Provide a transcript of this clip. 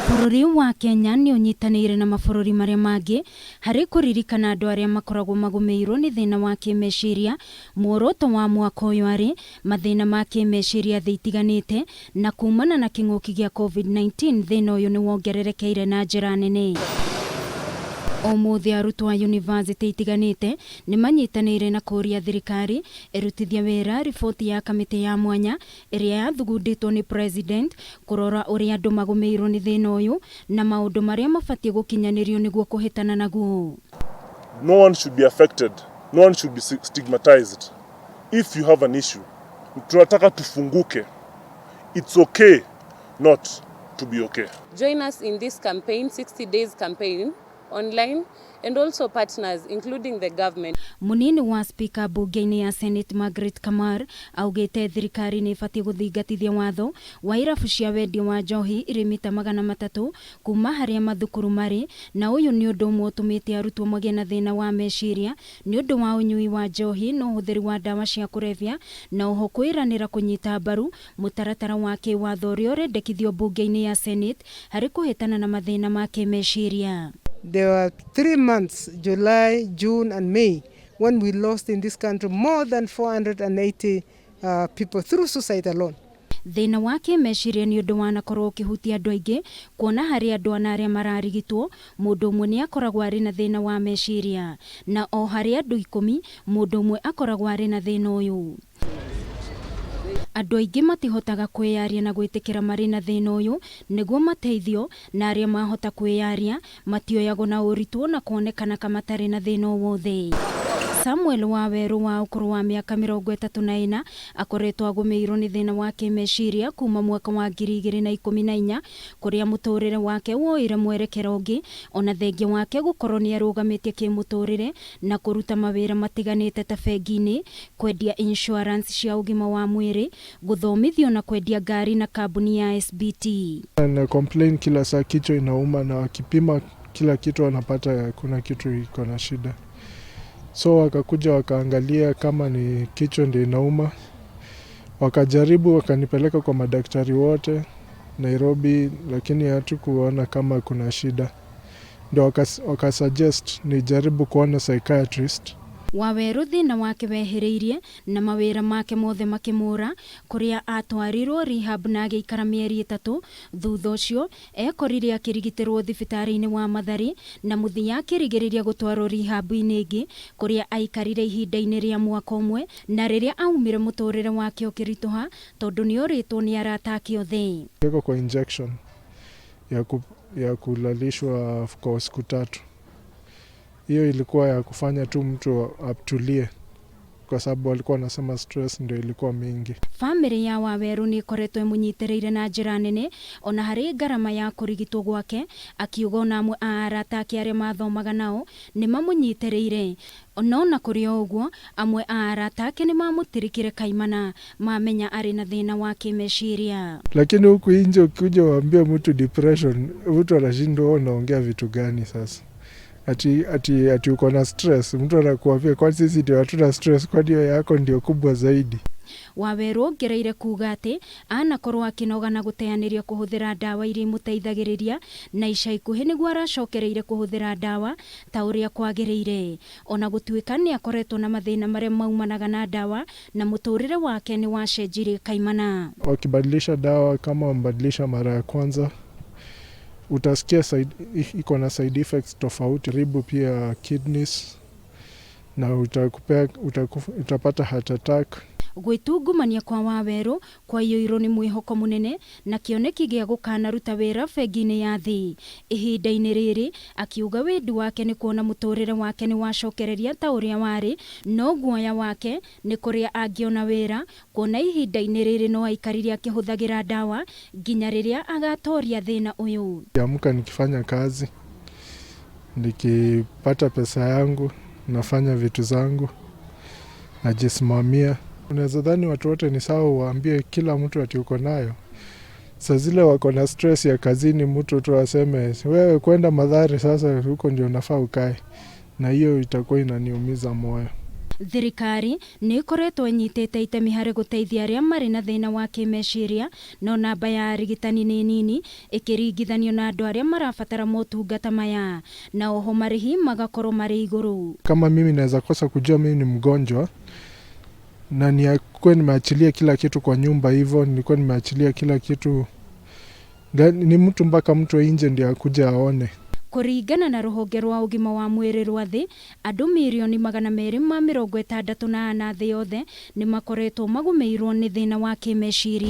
Bururi wa Kenya ni unyitaniire na mabururi maria mangi hari kuririkana andu aria makoragwo agumiirwo ni thina wa kimeciiria. Muoroto wa mwaka uyu ari mathina ma kimeciiria matiganite na kuumana na king'uki gia COVID-19. Thina uyu ni wongererekeire na njira nene. Umuthi arutwo a university itiganite ni manyitanire na kuria thirikari irutithia wira riboti ya kamiti ya mwanya iria yathugunditwo ni president kurora uria andu magumiirwo ni thina uyu na maundu maria mabatie gukinyanirio niguo kuhitana naguo. No one should be affected. No one should be stigmatized. If you have an issue, tunataka tufunguke. It's okay not to be okay. Join us in this campaign, 60 days campaign, online, and also partners including the government. Munini wa speaker bunge-ini ya Senate Margaret Kamar augite thirikari ni ibatie guthingatithia watho wa irabu cia wendia wa njohi irimita 300 kuma haria mathukuru mari, na uyu ni undu umwe utumite arutwo magie na thina wa meciria ni undu wa unyui wa njohi na uhuthiri wa dawa cia kurevya na oho kwiranira kunyita mbaru mutaratara wa kiwatho uria urendekithio bunge-ini ya Senate hari kuhitana na mathina ma kimeciria. There were 3 months, July, June and May, when we lost in this country more than 480 people through suicide alone. Thina wa kimeciria ni undu wanakorwo ukihutia andu aingi, kuona hari andu aria mararigitwo mundu umwe ni akoragwo ari na thina wa meciria, na o hari andu 10 mundu umwe akoragwo ari na thina uyu. Andu aingi matihotaga kwiyaria na gwitikira mari na thina uyu niguo mateithio, na aria mahota kwiyaria matioyagwo na uritu na kuonekana kama matari na thina wothe. Samuel Waweru wa ukuru wa miaka 34 akoretwo agumiirwo ni thina wa kimeciria kuma mwaka wa 2014 kuria muturire wake woire mwerekero ungi, ona thengia wake gukorwo ni arugamitie kimuturire na kuruta mawira matiganite ta bengi-ini, kwendia insurance cia ugima wa mwiri, guthomithio na kwendia ngari na kambuni ya SBT. Na complain kila saa kichwa inauma, na wakipima kila kitu wanapata kuna kitu iko na shida. So wakakuja wakaangalia kama ni kichwa ndio inauma, wakajaribu wakanipeleka kwa madaktari wote Nairobi, lakini hatukuona kama kuna shida. Ndio wakasuggest nijaribu kuona psychiatrist. Waweru thina wake wehereirie na mawira make mothe makimura, kuria atwarirwo rehab na agiikara mieri 3. Thutha ucio ekorire akirigitirwo thibitari-ini wa Mathari, na muthia akirigiriria gutwarwo rehab-ini ingi kuria aikarire ihinda-ini ria mwaka umwe, na riria aumire muturire wake ukirituha tondu ni oritwo ni arata ake othe. Eko kwa injection ya kulalishwa kwa siku 3. Hiyo ilikuwa ya kufanya tu mtu atulie, kwa sababu walikuwa wanasema stress ndio ilikuwa mingi. Family ya Waweru ni ikoretwo imunyitiriire na njira nene, ona hari ngarama ya kurigitwo gwake, akiuga ona amwe a arata ake aria mathomaga nao ni mamunyitiriire. Ona kuri oguo amwe a arata ake ni mamutirikire kaimana mamenya ari na thina wa kimeciria. Lakini huku nje ukija waambia mtu depression, mtu anashindwa unaongea vitu gani sasa? Ati uko na stress, mtu anakuambia kwa sisi ndio hatuna stress, kwa hiyo yako ndio kubwa zaidi. Waweru ongereire kuga ati anakorwo akinoga na guteaniria kuhuthira dawa iria muteithagiriria, na ica ikuhi niguo aracokereire kuhuthira dawa ta uria kwagiriire. Ona gutuika ni akoretwo na mathina maria maumanaga na dawa, na muturire wake ni wacenjirie kaimana. Wakibadilisha dawa, kama wambadilisha mara ya kwanza, utasikia iko na side effects tofauti, ribu pia kidneys, na utapata heart attack. Gwitungumania kwa Waweru kwa iyo ni mwihoko munene na kioneki gia gukana ruta wira bengi-ini ya thi. Ihinda-ini riri akiuga wendi wake ni kuona muturire wake ni wacokereria ta uria wari, no guoya wake ni kuria angiona wira, kuona ihinda-ini riri no aikariria akihuthagira dawa nginya riria agatoria thina uyu. Niamka nikifanya kazi, nikipata pesa yangu, nafanya vitu zangu, najisimamia. Unaweza dhani watu wote ni sawa, waambie kila mtu ati uko nayo. Saa zile wako na stress ya kazini, mtu tu aseme wewe kwenda Mathari sasa huko ndio unafaa ukae, na hiyo itakuwa inaniumiza moyo. Thirikari nĩ ĩkoretwo ĩnyitĩte itemi harĩ gũteithia arĩa marĩ na thĩna wa kimeciiria, no namba ya arigitani nĩ nini ĩkĩringithanio na andũ arĩa marabatara motungata maya, na oho marĩhi magakorwo marĩ igũrũ. Kama mimi naweza kosa kujua mimi ni mgonjwa na nilikuwa nimeachilia kila kitu kwa nyumba, hivyo nilikuwa nimeachilia kila kitu, ni mtu mpaka mtu wa nje ndiye akuja aone. Kuringana na rũhonge rwa ũgima wa mwĩrĩ rwa thĩ, andũ mirioni 264 thĩ yothe nĩ makoretwo magumiirwo nĩ thĩna wa kimeciiria.